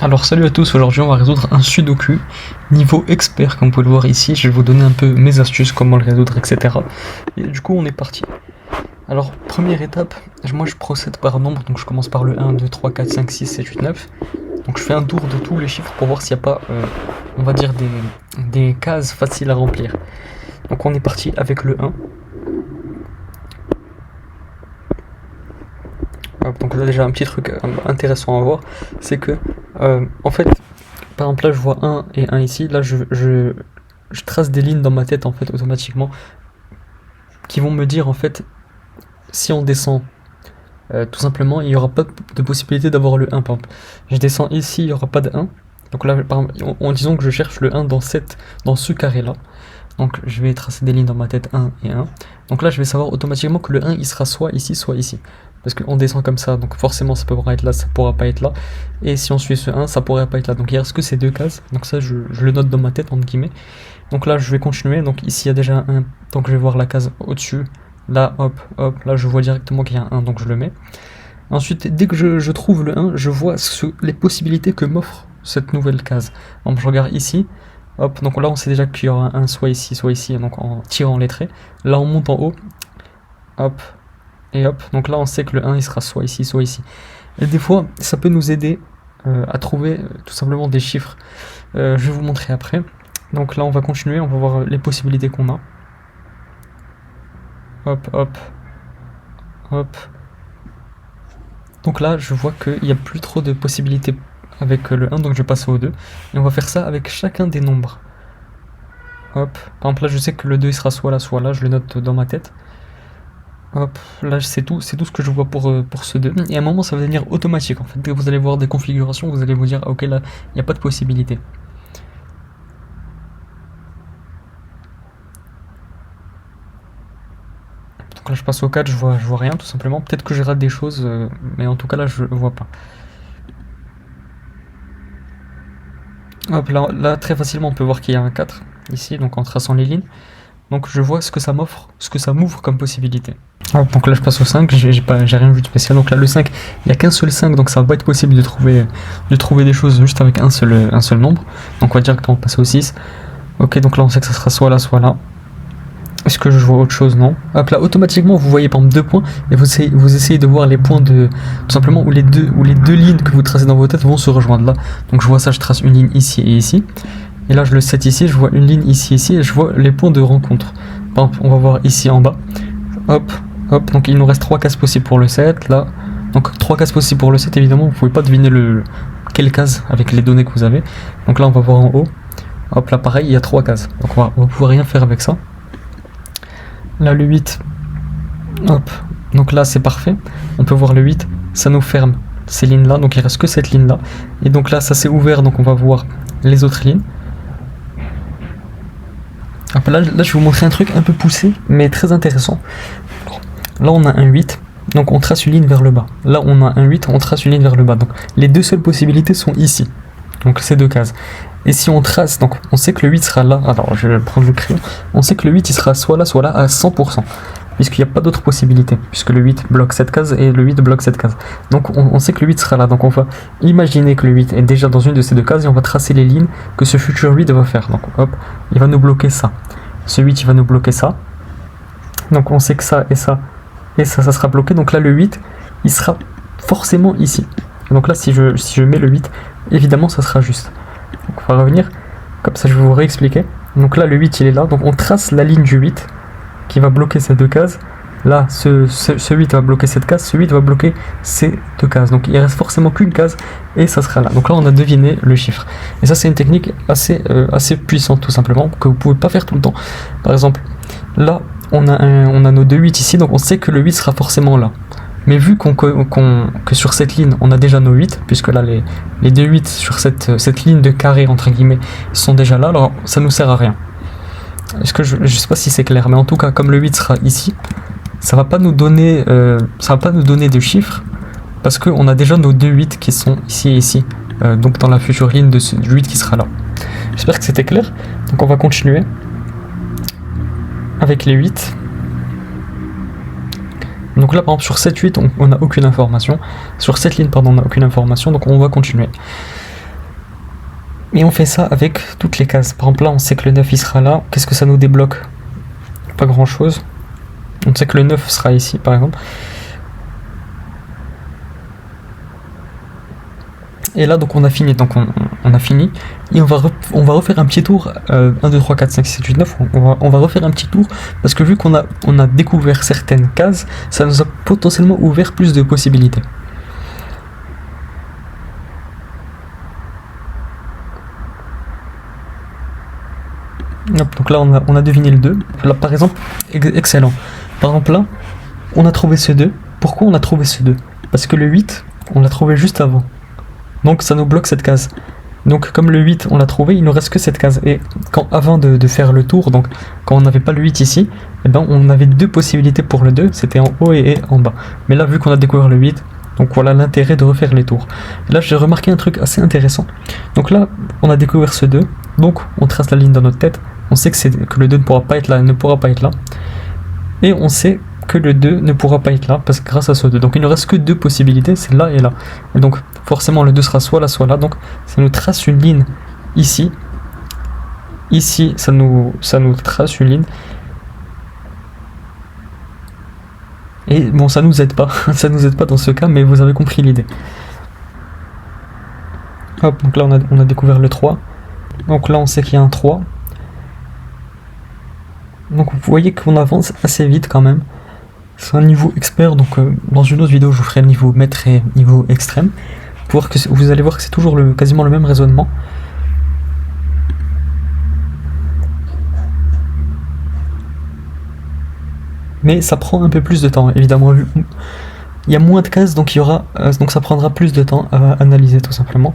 Alors salut à tous, aujourd'hui on va résoudre un sudoku niveau expert comme vous pouvez le voir ici. Je vais vous donner un peu mes astuces, comment le résoudre, etc. Et du coup on est parti. Alors première étape, moi je procède par nombre, donc je commence par le 1, 2, 3, 4, 5, 6, 7, 8, 9. Donc je fais un tour de tous les chiffres pour voir s'il n'y a pas, on va dire, des cases faciles à remplir. Donc on est parti avec le 1. Donc là déjà un petit truc intéressant à voir, c'est que en fait, par exemple là je vois 1 et 1 ici, là je trace des lignes dans ma tête en fait automatiquement qui vont me dire en fait si on descend tout simplement il n'y aura pas de possibilité d'avoir le 1 par exemple. Je descends ici, il n'y aura pas de 1. Donc là par exemple, en disant que je cherche le 1 dans ce carré là. Donc je vais tracer des lignes dans ma tête 1 et 1. Donc là je vais savoir automatiquement que le 1 il sera soit ici soit ici. Parce qu'on descend comme ça, donc forcément ça pourra être là, ça pourra pas être là. Et si on suit ce 1, ça pourrait pas être là. Donc il reste que ces deux cases. Donc ça je le note dans ma tête entre guillemets. Donc là je vais continuer. Donc ici il y a déjà un 1. Donc je vais voir la case au-dessus. Là hop hop, là je vois directement qu'il y a un 1, donc je le mets. Ensuite dès que je trouve le 1, je vois les possibilités que m'offre cette nouvelle case. Donc je regarde ici. Hop, donc là on sait déjà qu'il y aura un soit ici, donc en tirant les traits. Là on monte en haut, hop, et hop, donc là on sait que le 1 il sera soit ici. Et des fois ça peut nous aider à trouver tout simplement des chiffres. Je vais vous montrer après. Donc là on va continuer, on va voir les possibilités qu'on a. Hop, hop, hop. Donc là je vois qu'il n'y a plus trop de possibilités avec le 1, donc je vais passer au 2. Et on va faire ça avec chacun des nombres. Hop, par exemple là je sais que le 2 il sera soit là, je le note dans ma tête. Hop, là c'est tout ce que je vois pour ce 2. Et à un moment ça va devenir automatique en fait. Dès que vous allez voir des configurations, vous allez vous dire ok là il n'y a pas de possibilité. Donc là je passe au 4, je vois rien tout simplement. Peut-être que je rate des choses, mais en tout cas là je vois pas. Hop, là très facilement on peut voir qu'il y a un 4 ici, donc en traçant les lignes. Donc je vois ce que ça m'offre, ce que ça m'ouvre comme possibilité. Hop, donc là je passe au 5, j'ai rien vu de spécial. Donc là le 5, il n'y a qu'un seul 5, donc ça va pas être possible de trouver des choses juste avec un seul nombre. Donc on va directement passer au 6. Ok, donc là on sait que ça sera soit là. Est-ce que je vois autre chose? Non. Hop là, automatiquement vous voyez par exemple 2 points et vous essayez de voir les points tout simplement où les deux lignes que vous tracez dans vos têtes vont se rejoindre là. Donc je vois ça, je trace une ligne ici et ici. Et là je le set ici, je vois une ligne ici et je vois les points de rencontre. Par exemple, on va voir ici en bas. Hop, hop, donc il nous reste 3 cases possibles pour le 7 là. Donc 3 cases possibles pour le 7, évidemment, vous pouvez pas deviner quelle case avec les données que vous avez. Donc là on va voir en haut. Hop là pareil, il y a 3 cases. Donc on va pouvoir rien faire avec ça. Là le 8, hop, donc là c'est parfait, on peut voir le 8, ça nous ferme ces lignes là, donc il reste que cette ligne là, et donc là ça s'est ouvert, donc on va voir les autres lignes. Hop, là je vais vous montrer un truc un peu poussé, mais très intéressant. Là on a un 8, donc on trace une ligne vers le bas, là on a un 8, on trace une ligne vers le bas, donc les deux seules possibilités sont ici, donc ces deux cases. Et si on trace, donc on sait que le 8 sera là, alors je vais prendre le crayon, on sait que le 8 il sera soit là à 100%, puisqu'il n'y a pas d'autre possibilité, puisque le 8 bloque cette case et le 8 bloque cette case. Donc on sait que le 8 sera là, donc on va imaginer que le 8 est déjà dans une de ces deux cases et on va tracer les lignes que ce futur 8 va faire. Donc hop, il va nous bloquer ça. Ce 8 il va nous bloquer ça. Donc on sait que ça et ça sera bloqué, donc là le 8 il sera forcément ici. Donc là si je mets le 8, évidemment ça sera juste. Donc on va revenir, comme ça je vais vous réexpliquer. Donc là le 8 il est là, donc on trace la ligne du 8 qui va bloquer ces deux cases. Là ce 8 va bloquer cette case, ce 8 va bloquer ces deux cases. Donc il reste forcément qu'une case et ça sera là. Donc là on a deviné le chiffre. Et ça c'est une technique assez puissante tout simplement, que vous pouvez pas faire tout le temps. Par exemple, là on a nos deux 8 ici, donc on sait que le 8 sera forcément là. Mais vu que sur cette ligne, on a déjà nos 8, puisque là, les deux 8 sur cette ligne de carré, entre guillemets, sont déjà là, alors ça nous sert à rien. Est-ce que je sais pas si c'est clair, mais en tout cas, comme le 8 sera ici, ça va pas nous donner de chiffres, parce qu'on a déjà nos deux 8 qui sont ici et ici, donc dans la future ligne du 8 qui sera là. J'espère que c'était clair. Donc on va continuer avec les 8. Donc là par exemple sur 7-8 on n'a aucune information, sur cette ligne pardon on n'a aucune information, donc on va continuer. Et on fait ça avec toutes les cases. Par exemple là on sait que le 9 il sera là. Qu'est-ce que ça nous débloque? Pas grand chose. On sait que le 9 sera ici par exemple. Et là donc on a fini, donc on a fini. Et on va refaire un petit tour, 1, 2, 3, 4, 5, 6, 7, 8, 9, on va refaire un petit tour, parce que vu qu'on a découvert certaines cases, ça nous a potentiellement ouvert plus de possibilités. Hop, donc là on a deviné le 2. Là par exemple, excellent. Par exemple là, on a trouvé ce 2. Pourquoi on a trouvé ce 2? Parce que le 8, on l'a trouvé juste avant. Donc ça nous bloque cette case. Donc comme le 8 on l'a trouvé, il nous reste que cette case. Et avant de faire le tour, donc quand on n'avait pas le 8 ici, eh ben, on avait deux possibilités pour le 2, c'était en haut et en bas. Mais là vu qu'on a découvert le 8, donc voilà l'intérêt de refaire les tours. Là j'ai remarqué un truc assez intéressant. Donc là on a découvert ce 2, donc on trace la ligne dans notre tête, on sait que le 2 ne pourra pas être là, ne pourra pas être là. Et on sait que le 2 ne pourra pas être là parce que grâce à ce 2. Donc il ne reste que deux possibilités, c'est là et là. Et donc forcément le 2 sera soit là. Donc ça nous trace une ligne ici. Ici ça nous trace une ligne. Et bon ça nous aide pas. Ça nous aide pas dans ce cas, mais vous avez compris l'idée. Hop, donc là on a découvert le 3. Donc là on sait qu'il y a un 3. Donc vous voyez qu'on avance assez vite quand même. C'est un niveau expert, donc dans une autre vidéo je vous ferai le niveau maître et niveau extrême. Pour voir que vous allez voir que c'est toujours quasiment le même raisonnement. Mais ça prend un peu plus de temps, évidemment. Il y a moins de cases, donc donc ça prendra plus de temps à analyser tout simplement.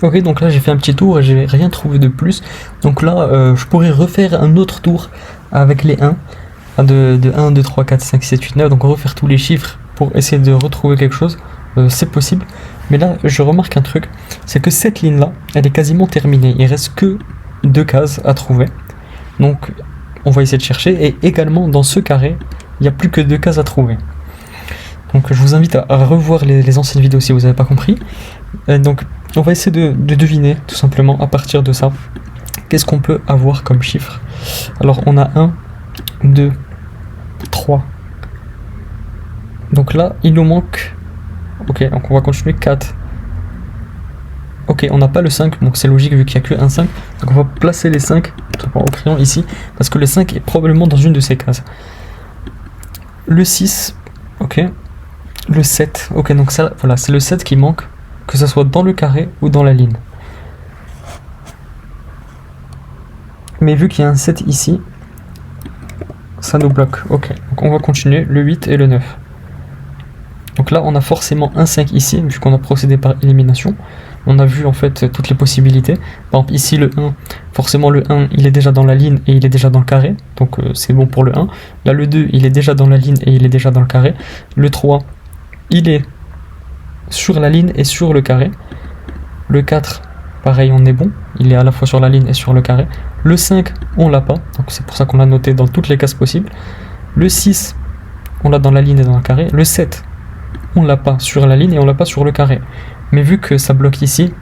Ok, donc là j'ai fait un petit tour et j'ai rien trouvé de plus. Donc là je pourrais refaire un autre tour avec les 1. De 1, 2, 3, 4, 5, 6, 7, 8, 9, donc refaire tous les chiffres pour essayer de retrouver quelque chose, c'est possible. Mais là, je remarque un truc, c'est que cette ligne-là, elle est quasiment terminée. Il reste que 2 cases à trouver. Donc, on va essayer de chercher. Et également, dans ce carré, il n'y a plus que 2 cases à trouver. Donc, je vous invite à revoir les anciennes vidéos si vous n'avez pas compris. Et donc, on va essayer de deviner, tout simplement, à partir de ça, qu'est-ce qu'on peut avoir comme chiffre. Alors, on a 1, 2, 3. Donc là, il nous manque... Ok, donc on va continuer 4. Ok, on n'a pas le 5, donc c'est logique vu qu'il n'y a que un 5. Donc on va placer les 5 au crayon ici, parce que le 5 est probablement dans une de ces cases. Le 6, ok. Le 7, ok, donc ça, voilà, c'est le 7 qui manque, que ce soit dans le carré ou dans la ligne. Mais vu qu'il y a un 7 ici, ça nous bloque. Ok, donc on va continuer le 8 et le 9. Donc là on a forcément un 5 ici, vu qu'on a procédé par élimination. On a vu en fait toutes les possibilités. Par exemple ici le 1, forcément le 1 il est déjà dans la ligne et il est déjà dans le carré, donc c'est bon pour le 1. Là le 2 il est déjà dans la ligne et il est déjà dans le carré. Le 3 il est sur la ligne et sur le carré. Le 4 pareil on est bon, il est à la fois sur la ligne et sur le carré. Le 5 on l'a pas, donc c'est pour ça qu'on l'a noté dans toutes les cases possibles. Le 6 on l'a dans la ligne et dans le carré. Le 7 on l'a pas sur la ligne et on l'a pas sur le carré. Mais vu que ça bloque ici,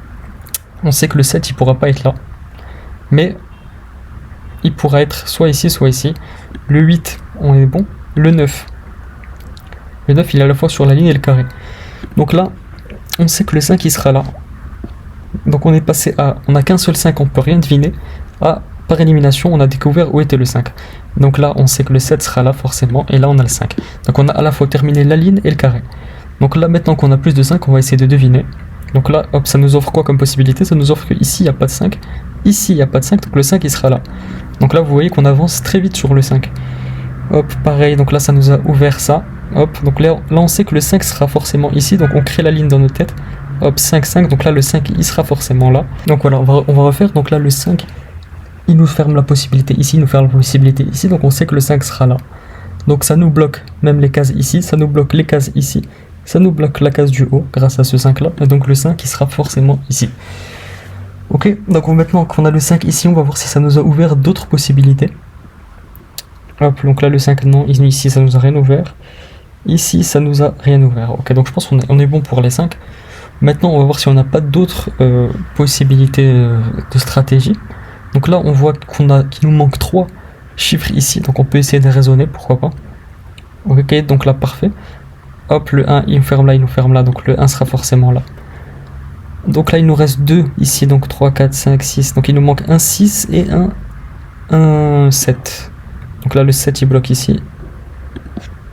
on sait que le 7 il pourra pas être là. Mais il pourra être soit ici soit ici. Le 8 on est bon. Le 9 il est à la fois sur la ligne et le carré. Donc là on sait que le 5 il sera là. Donc on est passé à, on n'a qu'un seul 5, on peut rien deviner, à par élimination on a découvert où était le 5. Donc là on sait que le 7 sera là forcément, et là on a le 5. Donc on a à la fois terminé la ligne et le carré. Donc là maintenant qu'on a plus de 5, on va essayer de deviner. Donc là hop, ça nous offre quoi comme possibilité? Ça nous offre qu'ici il n'y a pas de 5, ici il n'y a pas de 5, donc le 5 il sera là. Donc là vous voyez qu'on avance très vite sur le 5. Hop, pareil, donc là ça nous a ouvert ça. Hop, donc là on sait que le 5 sera forcément ici, donc on crée la ligne dans notre tête. Hop, 5, 5, donc là le 5 il sera forcément là. Donc voilà, on va refaire, donc là le 5 il nous ferme la possibilité ici, il nous ferme la possibilité ici, donc on sait que le 5 sera là. Donc ça nous bloque même les cases ici, ça nous bloque les cases ici, ça nous bloque la case du haut grâce à ce 5 là, et donc le 5 il sera forcément ici. Ok, donc maintenant qu'on a le 5 ici, on va voir si ça nous a ouvert d'autres possibilités. Hop, donc là le 5 non, ici ça nous a rien ouvert. Ici ça nous a rien ouvert. Ok, donc je pense qu'on est bon pour les 5. Maintenant, on va voir si on n'a pas d'autres possibilités de stratégie. Donc là, on voit qu'il nous manque 3 chiffres ici, donc on peut essayer de raisonner, pourquoi pas. Ok, donc là, parfait. Hop, le 1, il nous ferme là, il nous ferme là, donc le 1 sera forcément là. Donc là, il nous reste 2 ici, donc 3, 4, 5, 6. Donc il nous manque un 6 et un 7. Donc là, le 7, il bloque ici.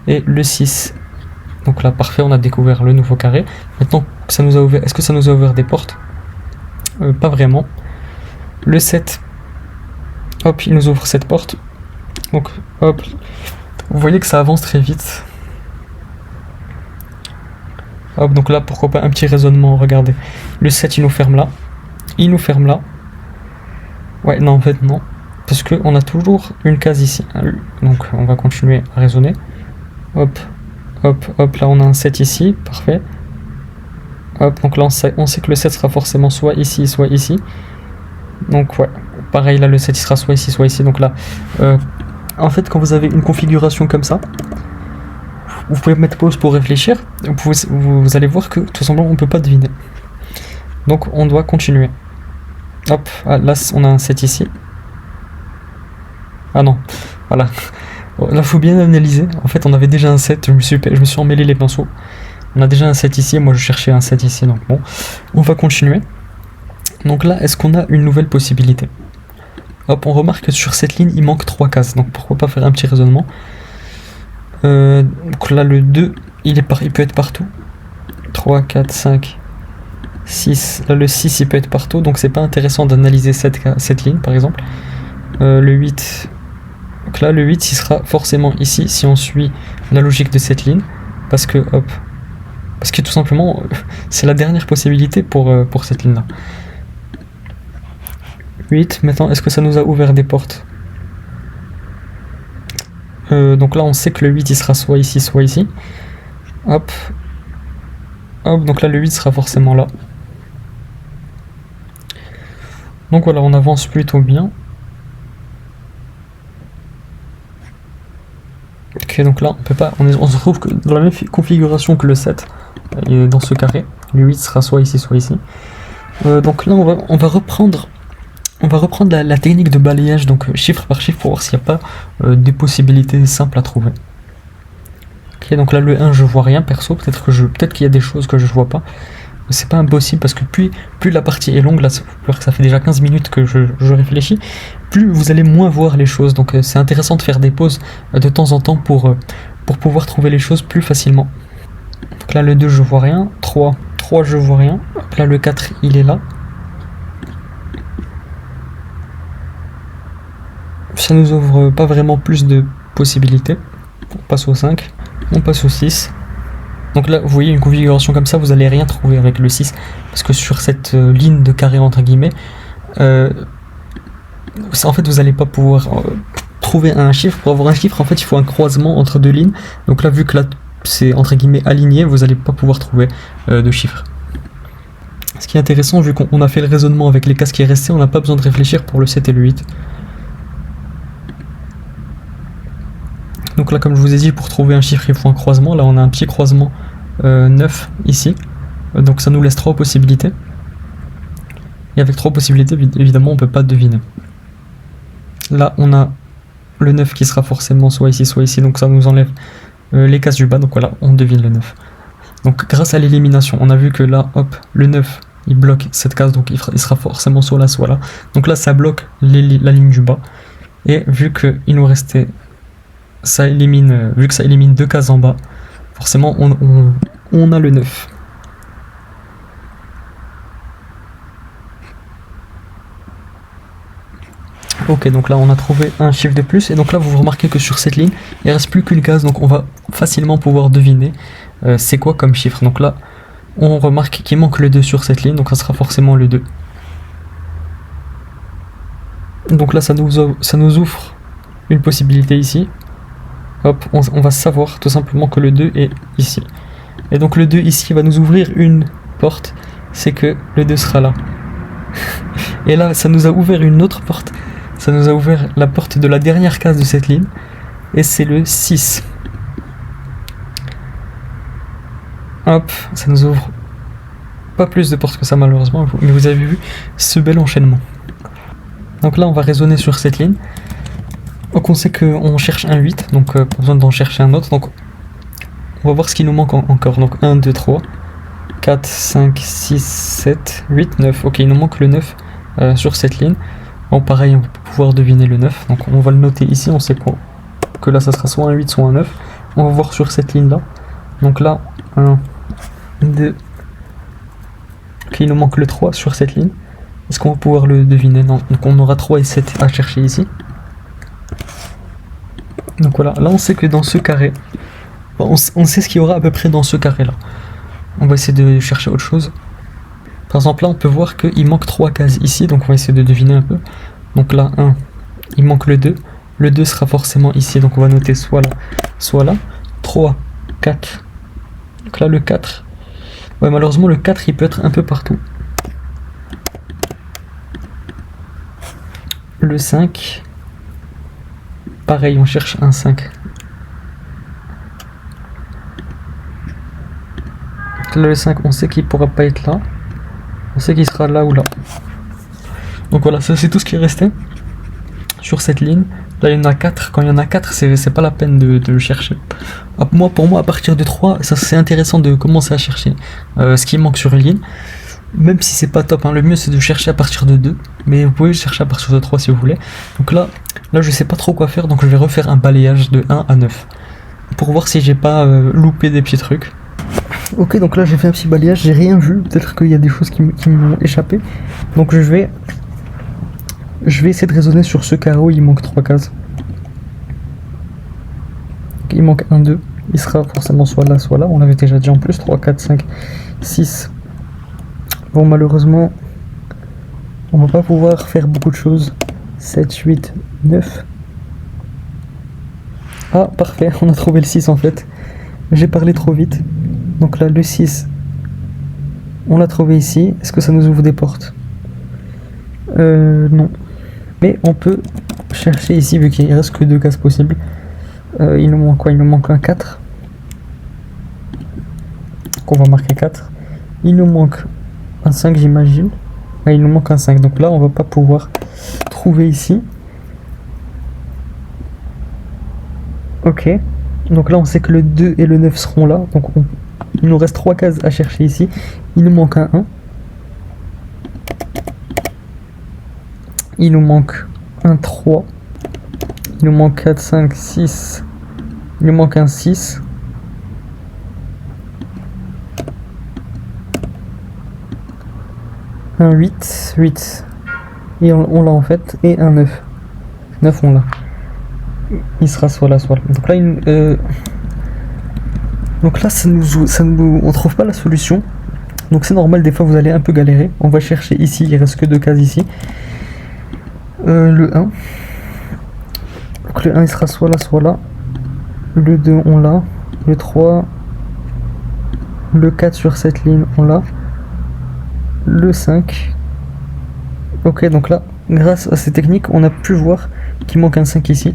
Et le 6. Donc là, parfait, on a découvert le nouveau carré. Maintenant, ça nous a ouvert, est-ce que ça nous a ouvert des portes? Pas vraiment. Le 7, hop, il nous ouvre cette porte. Donc, hop, vous voyez que ça avance très vite. Hop, donc là, pourquoi pas un petit raisonnement, regardez. Le 7, il nous ferme là. Il nous ferme là. Ouais, non, en fait, non. Parce qu'on a toujours une case ici. Donc, on va continuer à raisonner. Hop, hop, hop, là, on a un 7 ici. Parfait. Hop, donc là, on sait que le 7 sera forcément soit ici, soit ici. Donc, ouais. Pareil, là, le 7, il sera soit ici, soit ici. Donc là, en fait, quand vous avez une configuration comme ça, vous pouvez mettre pause pour réfléchir. Vous allez voir que, tout simplement, on ne peut pas deviner. Donc, on doit continuer. Hop, là, on a un 7 ici. Ah non, voilà. Là, il faut bien analyser. En fait, on avait déjà un 7. Je me suis emmêlé les pinceaux. On a déjà un 7 ici. Moi, je cherchais un 7 ici. Donc, bon, on va continuer. Donc là, est-ce qu'on a une nouvelle possibilité? Hop, on remarque que sur cette ligne, il manque 3 cases. Donc, pourquoi pas faire un petit raisonnement? Donc là, le 2, il peut être partout. 3, 4, 5, 6. Là, le 6, il peut être partout. Donc, c'est pas intéressant d'analyser cette ligne, par exemple. Le 8. Donc là, le 8, il sera forcément ici, si on suit la logique de cette ligne. Parce que, hop. Parce que tout simplement, c'est la dernière possibilité pour cette ligne-là. 8. Maintenant, est-ce que ça nous a ouvert des portes? Donc là, on sait que le 8, il sera soit ici, soit ici. Hop. Hop, donc là, le 8 sera forcément là. Donc voilà, on avance plutôt bien. Ok, donc là, on peut pas, on se retrouve dans la même configuration que le 7, dans ce carré. Le 8 sera soit ici, soit ici. Donc là, on va reprendre la technique de balayage, donc chiffre par chiffre, pour voir s'il n'y a pas des possibilités simples à trouver. Ok, donc là, le 1, je vois rien, perso. Peut-être qu'il y a des choses que je vois pas. C'est pas impossible, parce que plus la partie est longue, là, ça fait déjà 15 minutes que je réfléchis, plus vous allez moins voir les choses. Donc c'est intéressant de faire des pauses de temps en temps pour pouvoir trouver les choses plus facilement. Donc là, le 2, je vois rien. 3, je vois rien. Donc là, le 4, il est là. Ça nous ouvre pas vraiment plus de possibilités. On passe au 5, on passe au 6. Donc là, vous voyez, une configuration comme ça, vous allez rien trouver avec le 6. Parce que sur cette ligne de carré, entre guillemets, en fait, vous n'allez pas pouvoir trouver un chiffre. Pour avoir un chiffre, en fait, il faut un croisement entre deux lignes. Donc là, vu que là, c'est entre guillemets aligné, vous n'allez pas pouvoir trouver de chiffre. Ce qui est intéressant, vu qu'on a fait le raisonnement avec les cases qui est resté, on n'a pas besoin de réfléchir pour le 7 et le 8. Donc là, comme je vous ai dit, pour trouver un chiffre, il faut un croisement. Là, on a un petit croisement 9 ici. Donc ça nous laisse 3 possibilités. Et avec 3 possibilités, évidemment, on ne peut pas deviner. Là, on a le 9 qui sera forcément soit ici, donc ça nous enlève les cases du bas. Donc voilà, on devine le 9. Donc grâce à l'élimination, on a vu que là, hop, le 9, il bloque cette case, donc il sera forcément soit là, soit là. Donc là, ça bloque la ligne du bas. Et vu qu'il nous restait... vu que ça élimine 2 cases en bas, forcément on a le 9. Ok, donc là on a trouvé un chiffre de plus, et donc là vous remarquez que sur cette ligne il reste plus qu'une case, donc on va facilement pouvoir deviner c'est quoi comme chiffre. Donc là on remarque qu'il manque le 2 sur cette ligne, donc ça sera forcément le 2. Donc là ça nous ouvre une possibilité ici. Hop, on va savoir tout simplement que le 2 est ici. Et donc le 2 ici va nous ouvrir une porte, c'est que le 2 sera là. Et là, ça nous a ouvert une autre porte. Ça nous a ouvert la porte de la dernière case de cette ligne. Et c'est le 6. Hop, ça nous ouvre pas plus de portes que ça malheureusement, mais vous avez vu ce bel enchaînement. Donc là on va raisonner sur cette ligne. Donc on sait qu'on cherche un 8, donc pas besoin d'en chercher un autre. Donc on va voir ce qui nous manque encore. Donc 1, 2, 3, 4, 5, 6, 7, 8, 9. Ok, il nous manque le 9 sur cette ligne. Bon pareil, on va pouvoir deviner le 9. Donc on va le noter ici, on sait quoi, que là ça sera soit un 8, soit un 9. On va voir sur cette ligne là. Donc là, 1, 2. Ok, il nous manque le 3 sur cette ligne. Est-ce qu'on va pouvoir le deviner? Non. Donc on aura 3 et 7 à chercher ici. Donc voilà, là on sait que dans ce carré, on sait ce qu'il y aura à peu près dans ce carré là. On va essayer de chercher autre chose. Par exemple là on peut voir qu'il manque 3 cases ici, donc on va essayer de deviner un peu. Donc là 1, il manque le 2. Le 2 sera forcément ici, donc on va noter soit là, soit là. 3, 4. Donc là le 4. Ouais, malheureusement le 4 il peut être un peu partout. Le 5. Pareil, on cherche un 5. Là, le 5, on sait qu'il pourra pas être là. On sait qu'il sera là ou là. Donc voilà, ça c'est tout ce qui est resté sur cette ligne. Là, il y en a 4. Quand il y en a 4, c'est pas la peine de le chercher. Pour moi, à partir de 3, ça c'est intéressant de commencer à chercher ce qui manque sur une ligne. Même si c'est pas top, hein. Le mieux c'est de chercher à partir de 2. Mais vous pouvez chercher à partir de 3 si vous voulez. Donc là je sais pas trop quoi faire, donc je vais refaire un balayage de 1 à 9. Pour voir si j'ai pas loupé des petits trucs. Ok, donc là j'ai fait un petit balayage, j'ai rien vu. Peut-être qu'il y a des choses qui m'ont échappé. Donc je vais essayer de raisonner sur ce carreau, il manque 3 cases. Donc, il manque 1, 2. Il sera forcément soit là, soit là. On l'avait déjà dit en plus. 3, 4, 5, 6. Bon, malheureusement, on va pas pouvoir faire beaucoup de choses. 7, 8, 9. Ah, parfait, on a trouvé le 6 en fait. J'ai parlé trop vite. Donc là, le 6, on l'a trouvé ici. Est-ce que ça nous ouvre des portes? Non. Mais on peut chercher ici, vu qu'il ne reste que 2 cases possibles. Il nous manque quoi? Il nous manque un 4. Donc on va marquer 4. Il nous manque un 5, j'imagine. Ah, il nous manque un 5. Donc là, on va pas pouvoir trouver ici. Ok. Donc là, on sait que le 2 et le 9 seront là. Donc il nous reste 3 cases à chercher ici. Il nous manque un 1. Il nous manque un 3. Il nous manque 4, 5, 6. Il nous manque un 6. Un 8. 8. Et on l'a en fait. Et un 9. 9 on l'a. Il sera soit là, soit là. Donc là, on trouve pas la solution. Donc c'est normal, des fois vous allez un peu galérer. On va chercher ici, il reste que 2 cases ici. Le 1. Donc le 1 il sera soit là, soit là. Le 2 on l'a. Le 3. Le 4 sur cette ligne on l'a. Le 5. Ok, donc là, grâce à ces techniques, on a pu voir qu'il manque un 5 ici.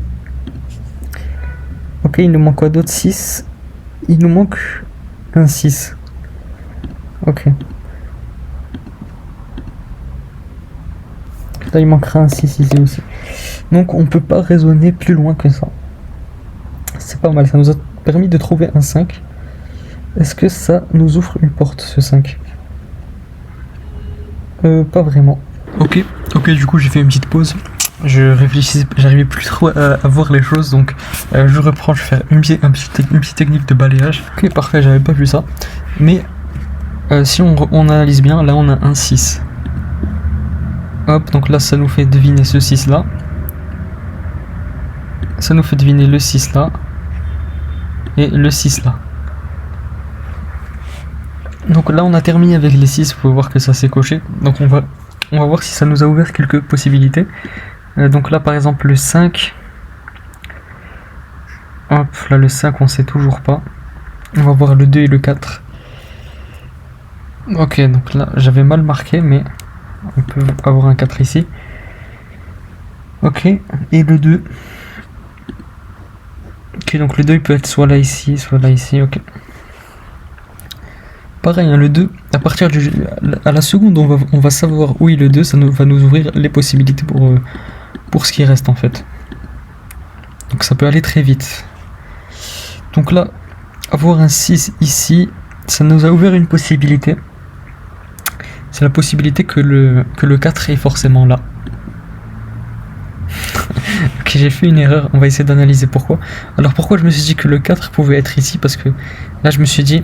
Ok, il nous manque quoi d'autre? 6. Il nous manque un 6. Ok. Là, il manquera un 6 ici aussi. Donc, on peut pas raisonner plus loin que ça. C'est pas mal, ça nous a permis de trouver un 5. Est-ce que ça nous ouvre une porte, ce 5? Pas vraiment. Ok, du coup, j'ai fait une petite pause. Je réfléchissais, j'arrivais plus trop à voir les choses, donc je reprends, je vais faire une petite technique de balayage. Ok, parfait, j'avais pas vu ça. Mais si on analyse bien, là on a un 6. Hop, donc là ça nous fait deviner ce 6 là. Ça nous fait deviner le 6 là. Et le 6 là. Donc là on a terminé avec les 6, vous pouvez voir que ça s'est coché. Donc on va voir si ça nous a ouvert quelques possibilités. Donc là par exemple le 5. Hop, là le 5 on sait toujours pas. On va voir le 2 et le 4. Ok, donc là j'avais mal marqué, mais on peut avoir un 4 ici. Ok, et le 2. Ok, donc le 2 il peut être soit là ici, ok. Pareil, hein, le 2, À partir du... À la seconde, on va savoir où est le 2, va nous ouvrir les possibilités pour ce qui reste en fait. Donc ça peut aller très vite. Donc là, avoir un 6 ici, ça nous a ouvert une possibilité. C'est la possibilité que le 4 est forcément là. Ok, j'ai fait une erreur, on va essayer d'analyser pourquoi. Alors pourquoi je me suis dit que le 4 pouvait être ici? Parce que là je me suis dit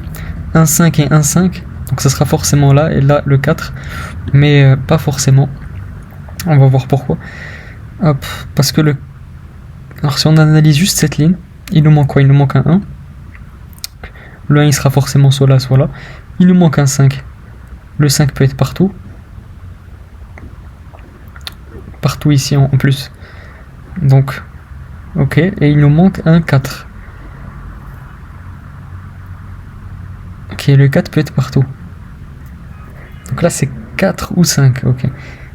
1, 5 et 1, 5. Donc ça sera forcément là, et là le 4. Mais pas forcément. On va voir pourquoi. Hop, parce que alors si on analyse juste cette ligne, il nous manque quoi? Il nous manque un 1. Le 1 il sera forcément soit là, soit là. Il nous manque un 5. Le 5 peut être partout. Partout ici en plus. Donc, ok. Et il nous manque un 4. Ok, le 4 peut être partout. Donc là c'est 4 ou 5, ok.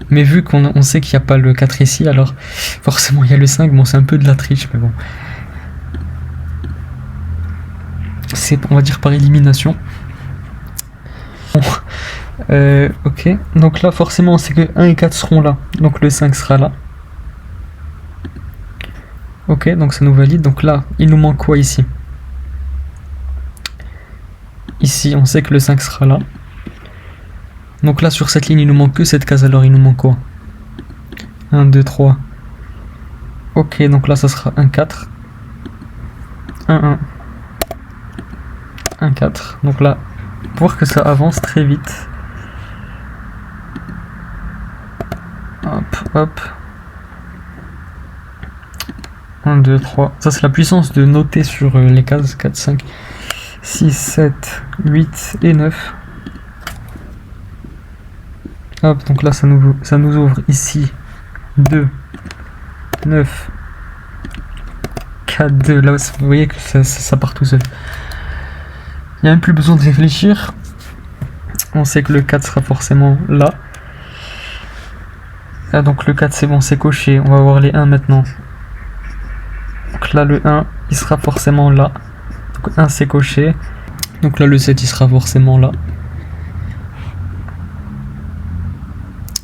Mais vu qu'on sait qu'il n'y a pas le 4 ici, alors forcément il y a le 5. Bon, c'est un peu de la triche, mais bon. C'est, on va dire, par élimination. Bon. Ok, donc là forcément on sait que 1 et 4 seront là, donc le 5 sera là. Ok, donc ça nous valide, donc là il nous manque quoi ici? Ici on sait que le 5 sera là. Donc là sur cette ligne il nous manque que cette case, alors il nous manque quoi? 1, 2, 3. Ok, donc là ça sera 1, 4. 1, 1. 1, 4. Donc là, pour voir que ça avance très vite. Hop, hop. 1, 2, 3. Ça c'est la puissance de noter sur les cases. 4, 5, 6, 7, 8 et 9. Hop, donc là ça nous ouvre ici 2, 9, 4, 2. Là vous voyez que ça part tout seul. Il n'y a même plus besoin de réfléchir. On sait que le 4 sera forcément là. Ah, donc le 4 c'est bon, c'est coché. On va voir les 1 maintenant. Donc là le 1 il sera forcément là. Donc 1 c'est coché. Donc là le 7 il sera forcément là.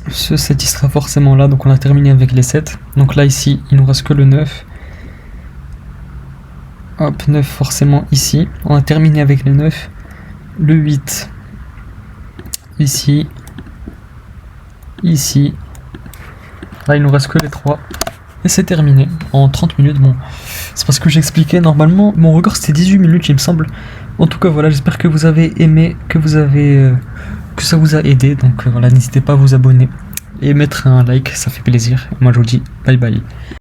Ce 7 il sera forcément là. Donc on a terminé avec les 7. Donc là ici il nous reste que le 9. Hop, 9 forcément ici. On a terminé avec les 9. Le 8 ici. Ici. Là il nous reste que les 3. Et c'est terminé en 30 minutes. Bon, c'est parce que j'expliquais. Normalement mon record c'était 18 minutes il me semble. En tout cas voilà, j'espère que vous avez aimé, que ça vous a aidé. Donc voilà, n'hésitez pas à vous abonner et mettre un like, ça fait plaisir. Moi je vous dis bye bye.